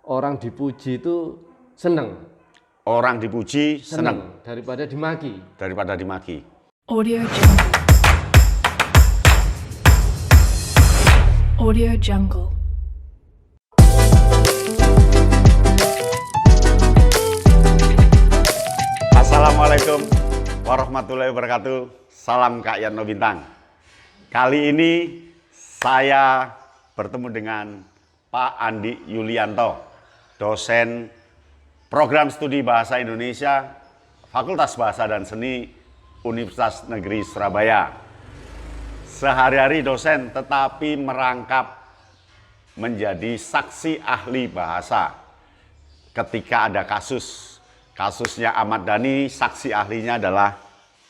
Orang dipuji itu seneng. Orang dipuji seneng. Daripada dimaki. Daripada dimaki. Audio Jungle. Audio Jungle. Assalamualaikum warahmatullahi wabarakatuh. Salam Kak Yatno Bintang. Kali ini saya bertemu dengan Pak Andi Yulianto, dosen Program Studi Bahasa Indonesia, Fakultas Bahasa dan Seni, Universitas Negeri Surabaya. Sehari-hari dosen tetapi merangkap menjadi saksi ahli bahasa. Ketika ada kasusnya Ahmad Dhani, saksi ahlinya adalah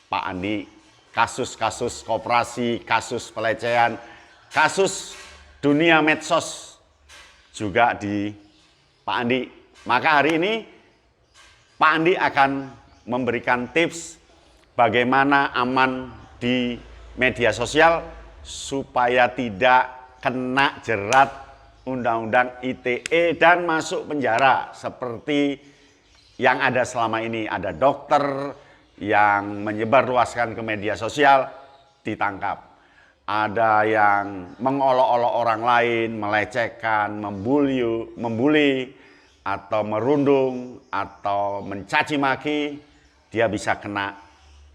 Pak Andi. Kasus-kasus koperasi, kasus pelecehan, kasus dunia medsos juga di Pak Andi. Maka hari ini Pak Andi akan memberikan tips bagaimana aman di media sosial supaya tidak kena jerat Undang-Undang ITE dan masuk penjara seperti yang ada selama ini. Ada dokter yang menyebarluaskan ke media sosial ditangkap. Ada yang mengolok-olok orang lain, melecehkan, membuli, atau merundung, atau mencaci maki, dia bisa kena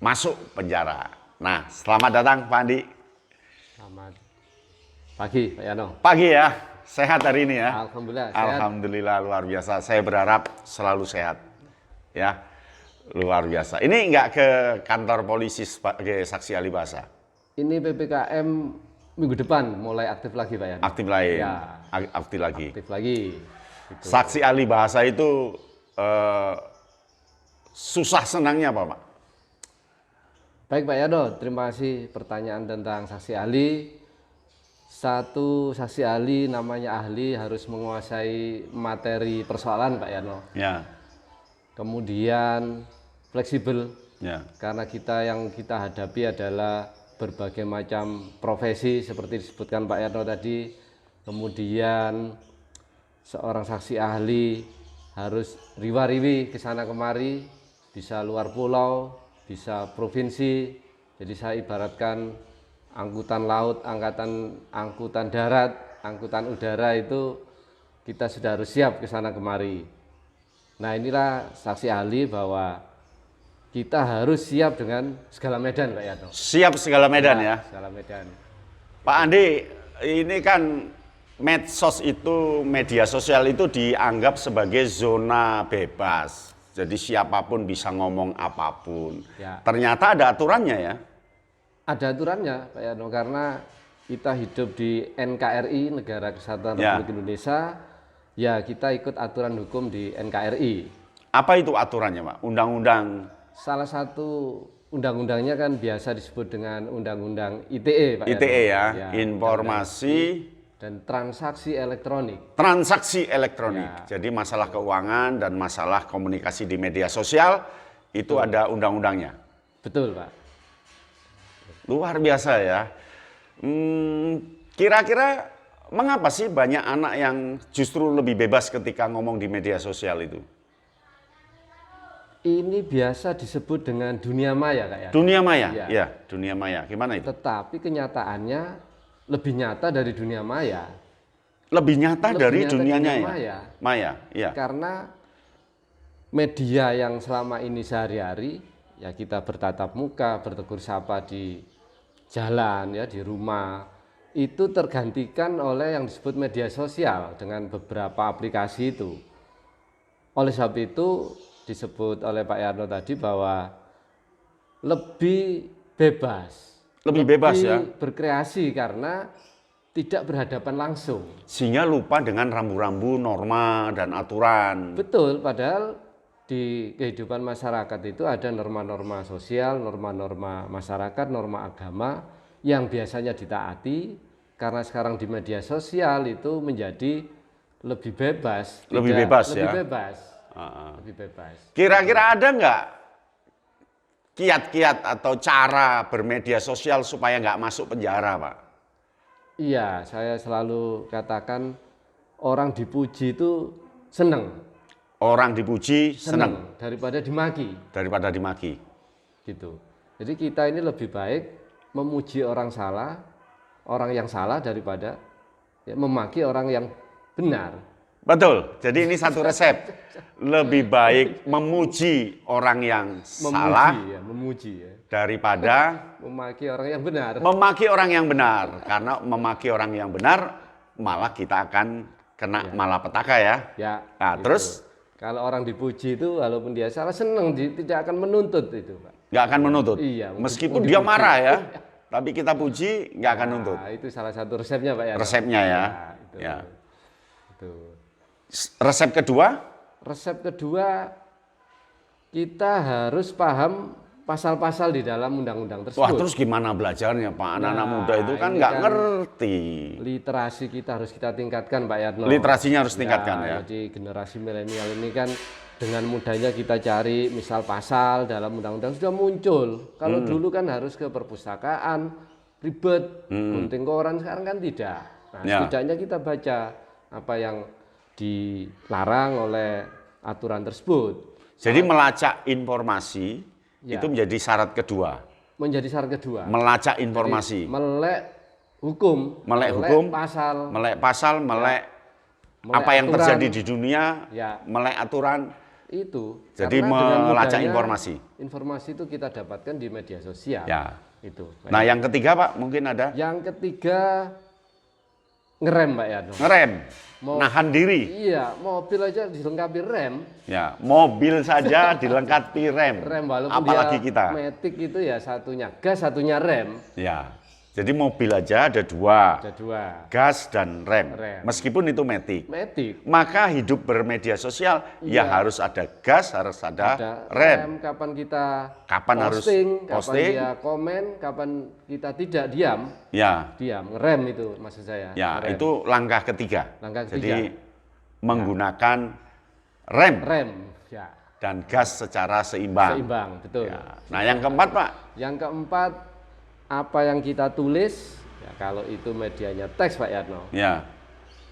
masuk penjara. Nah, selamat datang Pak Andi. Selamat pagi Pak Yano. Pagi ya, sehat hari ini ya? Alhamdulillah sehat. Alhamdulillah, luar biasa. Saya berharap selalu sehat. Ya, luar biasa. Ini enggak ke kantor polisi sebagai saksi ahli bahasa? Ini PPKM minggu depan mulai aktif lagi Pak Yano. Aktif lagi? Ya. Aktif lagi. Aktif lagi. Gitu. Saksi ahli bahasa itu susah senangnya apa Pak? Baik Pak Yano, terima kasih pertanyaan tentang saksi ahli. Satu saksi ahli namanya ahli harus menguasai materi persoalan Pak Yano. Ya. Kemudian fleksibel. Ya. Karena yang kita hadapi adalah berbagai macam profesi seperti disebutkan Pak Yano tadi. Kemudian seorang saksi ahli harus riwa-riwi ke sana kemari, bisa luar pulau, bisa provinsi. Jadi saya ibaratkan angkutan laut, angkutan darat, angkutan udara itu kita sudah harus siap ke sana kemari. Nah, inilah saksi ahli bahwa kita harus siap dengan segala medan Pak Yano. Siap segala medan ya? Segala medan. Pak Andi, ini kan medsos itu, media sosial itu dianggap sebagai zona bebas. Jadi siapapun bisa ngomong apapun. Ya. Ternyata ada aturannya ya? Ada aturannya Pak Yano, karena kita hidup di NKRI, Negara Kesatuan Republik Indonesia, ya kita ikut aturan hukum di NKRI. Apa itu aturannya Pak? Undang-undang? Salah satu undang-undangnya kan biasa disebut dengan Undang-Undang ITE Pak ITE Yano. ya, Informasi dan Transaksi Elektronik. Transaksi elektronik. Ya. Jadi masalah keuangan dan masalah komunikasi di media sosial itu ada undang-undangnya. Betul Pak. Luar biasa ya. Kira-kira mengapa sih banyak anak yang justru lebih bebas ketika ngomong di media sosial itu? Ini biasa disebut dengan dunia maya Kak ya. Dunia maya? Ya. Ya, dunia maya. Gimana itu? Tetapi kenyataannya lebih nyata dari dunia maya. Lebih nyata dari dunianya dunia ya? Maya. Maya, iya. Karena media yang selama ini sehari-hari, ya kita bertatap muka, bertegur sapa di jalan, ya di rumah, itu tergantikan oleh yang disebut media sosial dengan beberapa aplikasi itu. Oleh sebab itu disebut oleh Pak Yarno tadi bahwa lebih bebas. Lebih bebas ya? Berkreasi karena tidak berhadapan langsung. Sehingga lupa dengan rambu-rambu, norma, dan aturan. Betul, padahal di kehidupan masyarakat itu ada norma-norma sosial, norma-norma masyarakat, norma agama yang biasanya ditaati, karena sekarang di media sosial itu menjadi lebih bebas. Lebih bebas ya? Lebih bebas. Lebih bebas. Kira-kira ada nggak kiat-kiat atau cara bermedia sosial supaya nggak masuk penjara Pak? Iya, saya selalu katakan orang dipuji itu seneng. Orang dipuji senang Daripada dimaki. daripada dimaki. Gitu. Jadi kita ini lebih baik memuji orang yang salah daripada ya, memaki orang yang benar. Betul. Jadi ini satu resep. Lebih baik memuji orang yang salah Memuji ya. daripada Memaki orang yang benar. memaki orang yang benar. Karena memaki orang yang benar malah kita akan kena malapetaka ya. Ya. Nah, gitu. terus kalau orang dipuji itu walaupun dia salah seneng, tidak akan menuntut itu, Pak. nggak akan menuntut. Iya, Meskipun dipuji. dia marah ya, tapi kita puji nggak akan nuntut. Nah, itu salah satu resepnya, Pak ya. Resepnya ya. Itu. Ya. Itu. Resep kedua, Resep kedua, kita harus paham pasal-pasal di dalam undang-undang tersebut. wah terus gimana belajarnya Pak? Anak-anak Nah, muda itu kan ini nggak kan ngerti. Literasi kita harus kita tingkatkan, Pak Yatno. Literasinya harus tingkatkan ya. Jadi generasi milenial ini kan dengan mudahnya kita cari misal pasal dalam undang-undang sudah muncul. Kalau dulu kan harus ke perpustakaan, ribet, gunting koran, sekarang kan tidak. Nah, Ya. setidaknya kita baca apa yang dilarang oleh aturan tersebut. Jadi melacak informasi Ya. itu menjadi syarat kedua. Menjadi syarat kedua. Melacak informasi, Melek hukum, melek hukum, pasal, melek pasal, melek melek apa yang aturan. terjadi di dunia, Ya. melek aturan. Itu. Jadi Karena dengan melacak mudahnya informasi. Informasi itu kita dapatkan di media sosial. Ya. Itu. Nah yang ketiga Pak mungkin ada Yang ketiga ngerem, Pak Yano. ngerem, Mau- nahan diri. Iya, mobil aja dilengkapi rem. Ya, mobil saja dilengkapi rem. Rem walaupun Apalagi dia kita. matic itu ya satunya gas, satunya rem. Ya. Jadi mobil aja ada dua, Ada dua. gas dan rem. Rem. Meskipun itu matic. Matic. Maka hidup bermedia sosial ya harus ada gas, harus ada, Ada rem. kapan kita Kapan harus posting, kapan posting. dia komen, kapan kita tidak diam. Ya, Diam, ngerem itu maksud saya. ya Ngerem. itu langkah ketiga. Langkah Jadi ketiga. menggunakan rem Rem, ya. dan gas secara seimbang. Seimbang, betul. Ya. Nah yang keempat Pak, Yang keempat, apa yang kita tulis, ya kalau itu medianya teks, Pak Yatno. ya,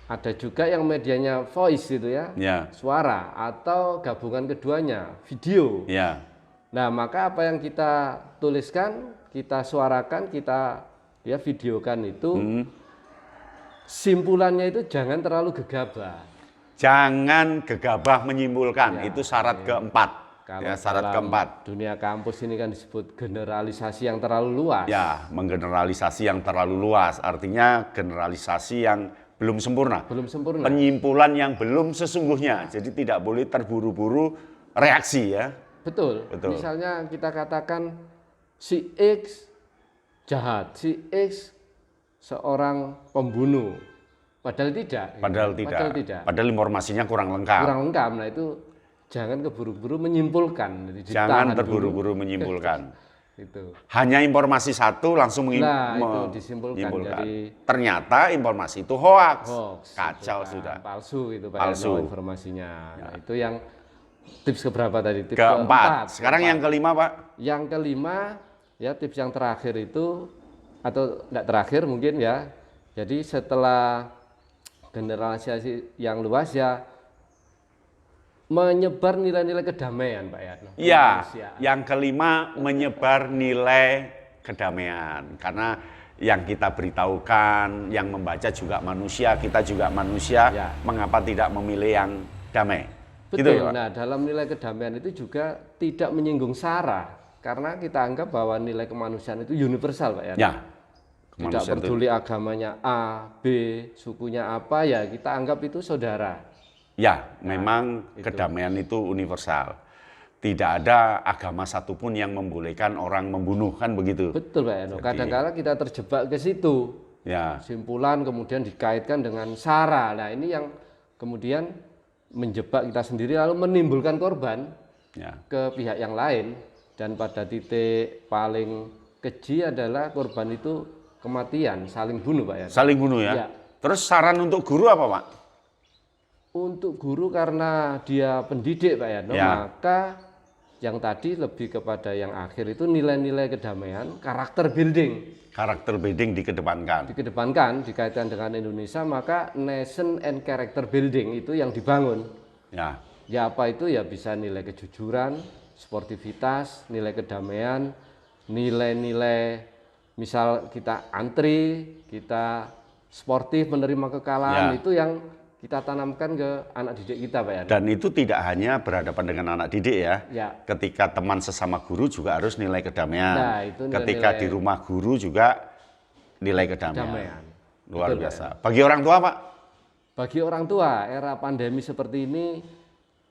Ada juga yang medianya voice gitu ya, ya, suara atau gabungan keduanya, video. ya, Nah, maka apa yang kita tuliskan, kita suarakan, kita ya videokan itu, simpulannya itu jangan terlalu gegabah. jangan gegabah menyimpulkan. Itu syarat keempat. Kalau Ya, syarat dalam keempat. dunia kampus ini kan disebut generalisasi yang terlalu luas. Ya, menggeneralisasi yang terlalu luas. Artinya generalisasi yang belum sempurna. Belum sempurna. Penyimpulan yang belum sesungguhnya. Jadi tidak boleh terburu-buru reaksi ya. Betul. Betul. Misalnya kita katakan si X jahat, si X seorang pembunuh. Padahal tidak. gitu. Padahal tidak. Padahal tidak. Padahal informasinya kurang lengkap. Kurang lengkap. Nah itu jangan keburu-buru menyimpulkan. Jadi Jangan ditahan terburu-buru dulu. menyimpulkan. Itu. Hanya informasi satu langsung Nah, itu disimpulkan. menyimpulkan. Jadi Ternyata informasi itu hoax. hoax. Kacau Itu kan sudah. Palsu itu Pak Palsu. Eno, informasinya. Nah, itu yang tips keberapa tadi? Tips Keempat. Sekarang yang kelima Pak. Yang kelima, ya tips yang terakhir itu, atau tidak terakhir mungkin ya, jadi setelah generalisasi yang luas ya, menyebar nilai-nilai kedamaian Pak Yatno. Ya, Kemanusiaan. yang kelima menyebar nilai kedamaian. Karena yang kita beritahukan, yang membaca juga manusia, kita juga manusia, Ya. mengapa tidak memilih yang damai? Betul. Gitu ya, Pak? Nah, dalam nilai kedamaian itu juga tidak menyinggung SARA, karena kita anggap bahwa nilai kemanusiaan itu universal Pak Yatno. Ya. Tidak Kemanusiaan itu- peduli agamanya A, B, sukunya apa, ya kita anggap itu saudara. Ya, memang kedamaian itu universal. Tidak ada agama satupun yang membolehkan orang membunuh, kan begitu? Betul Pak Eno. Kadang-kadang kita terjebak ke situ. Ya, Simpulan kemudian dikaitkan dengan SARA. Nah ini yang kemudian menjebak kita sendiri lalu menimbulkan korban ya, ke pihak yang lain. Dan pada titik paling keji adalah korban itu kematian, saling bunuh Pak Eno. saling bunuh ya. Ya. Terus saran untuk guru apa Pak? Untuk guru karena dia pendidik Pak Yano, Ya. maka yang tadi lebih kepada yang akhir itu nilai-nilai kedamaian, karakter building Karakter building dikedepankan. dikedepankan dikaitkan dengan Indonesia, maka nation and character building itu yang dibangun. Ya. Ya apa itu ya bisa nilai kejujuran, sportivitas, nilai kedamaian, nilai-nilai misal kita antri, kita sportif menerima kekalahan, Ya. itu yang kita tanamkan ke anak didik kita Pak Yarno. Dan itu tidak hanya berhadapan dengan anak didik ya. Ya. Ketika teman sesama guru juga harus nilai kedamaian. Nah, itu nilai-nilai- Ketika di rumah guru juga nilai kedamaian. Kedamaian. Luar Betul, biasa. Bagi orang tua Pak? Bagi orang tua, era pandemi seperti ini,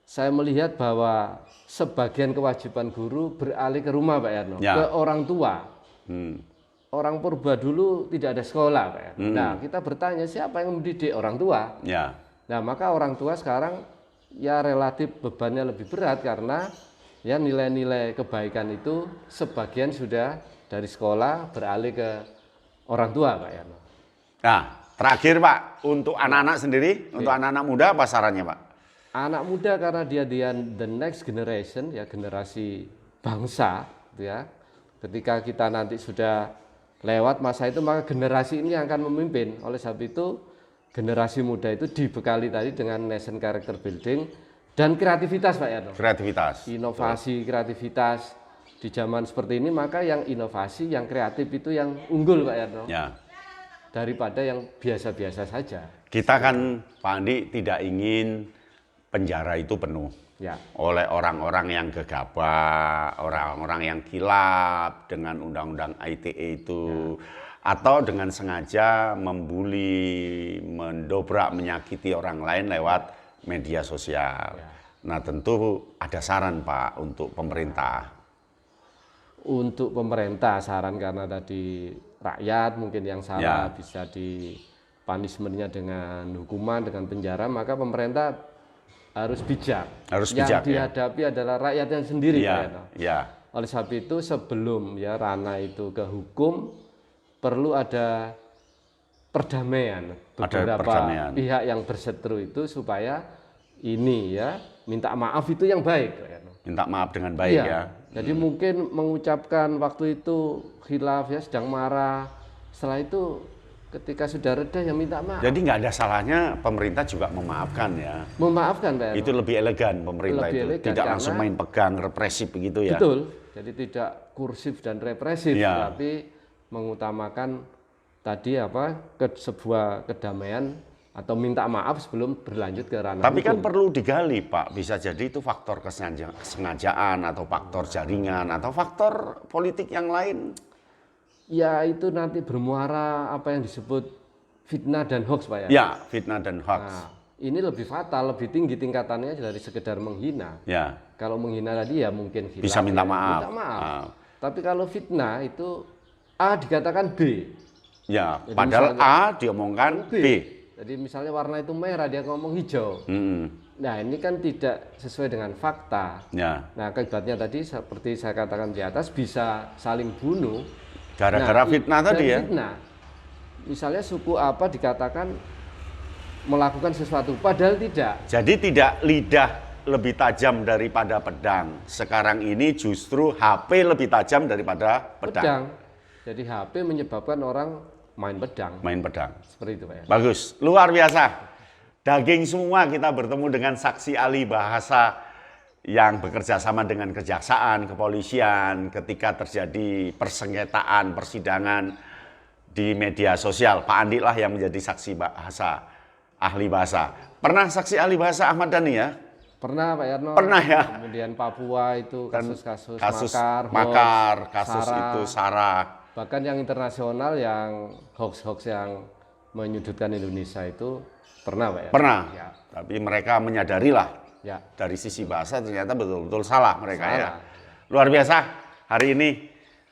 saya melihat bahwa sebagian kewajiban guru beralih ke rumah Pak Yarno, Ya. ke orang tua. Hmm. Orang purba dulu tidak ada sekolah Pak Yarno. Nah, kita bertanya siapa yang mendidik? Orang tua. Ya. Nah, maka orang tua sekarang ya relatif bebannya lebih berat karena ya nilai-nilai kebaikan itu sebagian sudah dari sekolah beralih ke orang tua Pak Yarno. Nah, terakhir Pak, untuk anak-anak sendiri, untuk anak-anak muda apa sarannya Pak? Anak muda karena dia the next generation, ya generasi bangsa, gitu ya. Ketika kita nanti sudah lewat masa itu, maka generasi ini yang akan memimpin. Oleh sebab itu, generasi muda itu dibekali tadi dengan nation character building dan kreativitas Pak Yarno. Kreativitas. Inovasi, kreativitas di zaman seperti ini, maka yang inovasi, yang kreatif itu yang unggul Pak Yarno. Ya. Daripada yang biasa-biasa saja. Kita kan Pak Andi tidak ingin penjara itu penuh Ya. oleh orang-orang yang gegabah, orang-orang yang kilap dengan undang-undang ITE itu, atau dengan sengaja membuli, mendobrak, menyakiti orang lain lewat media sosial. Nah, tentu ada saran Pak untuk pemerintah. Untuk pemerintah saran karena tadi rakyat mungkin yang salah Ya. bisa di punishment-nya dengan hukuman, dengan penjara, maka pemerintah harus bijak. Harus yang bijak, ya. dihadapi adalah rakyatnya sendiri Pak Ya, Yarno. ya, Oleh sebab itu sebelum ya ranah itu ke hukum perlu ada perdamaian beberapa perdamaian. pihak yang berseteru itu supaya ini ya minta maaf itu yang baik Pak Yarno. minta maaf dengan baik Iya. ya. Jadi mungkin mengucapkan waktu itu khilaf ya sedang marah. Setelah itu ketika sudah reda ya minta maaf. Jadi nggak ada salahnya pemerintah juga memaafkan ya. Memaafkan Pak Yarno. Itu lebih elegan pemerintah Lebih itu. elegan, Tidak karena- langsung main pegang represif begitu ya. Betul. Jadi tidak kursif dan represif, Iya. tapi mengutamakan tadi apa sebuah kedamaian atau minta maaf sebelum berlanjut ke ranah Tapi kan hukum. perlu digali Pak, bisa jadi itu faktor kesengajaan atau faktor jaringan atau faktor politik yang lain. Ya itu nanti bermuara apa yang disebut fitnah dan hoax Pak ya. Ya, fitnah dan hoax. Nah, ini lebih fatal, lebih tinggi tingkatannya dari sekedar menghina. Ya, Kalau menghina tadi ya mungkin khilaf, bisa minta ya, maaf. minta maaf. Ah. Tapi kalau fitnah itu A dikatakan B. Ya, Jadi padahal misalnya- A diomongkan B. Jadi misalnya warna itu merah dia ngomong hijau. Mm-mm. Nah ini kan tidak sesuai dengan fakta. Ya, Nah akibatnya tadi seperti saya katakan di atas bisa saling bunuh. gara-gara Nah, fitnah tadi dari ya. Fitnah. Misalnya suku apa dikatakan melakukan sesuatu, padahal tidak. Jadi tidak lidah lebih tajam daripada pedang. Sekarang ini justru HP lebih tajam daripada pedang. Pedang. Jadi HP menyebabkan orang main pedang. Main pedang. Seperti itu Pak ya. Bagus, luar biasa. Daging semua kita bertemu dengan saksi ahli bahasa yang bekerja sama dengan kejaksaan, kepolisian ketika terjadi persengketaan, persidangan di media sosial. Pak Andi lah yang menjadi saksi bahasa, ahli bahasa. Pernah saksi ahli bahasa Ahmad Dhani ya? Pernah Pak Yarno. Pernah ya? Kemudian Papua itu kasus-kasus Kasus makar, hoax, kasus SARA. itu SARA. Bahkan yang internasional yang hoax-hoax yang menyudutkan Indonesia itu pernah Pak ya? Pernah, Ya. tapi mereka menyadari lah Ya. dari sisi bahasa ternyata betul-betul salah mereka ya. Salah. Luar biasa hari ini.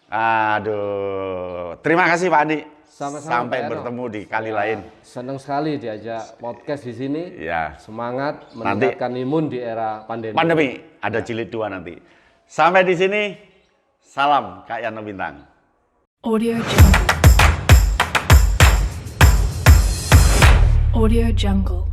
Aduh, terima kasih Pak Andi. Sama-sama, Sampai Pak Yarno. bertemu di kali lain. Senang sekali diajak podcast di sini. Ya, Semangat Nanti- meningkatkan imun di era pandemi. pandemi ada jilid 2 nanti. Sampai di sini. Salam Kak Yano Bintang. Audio Jungle. Audio Jungle.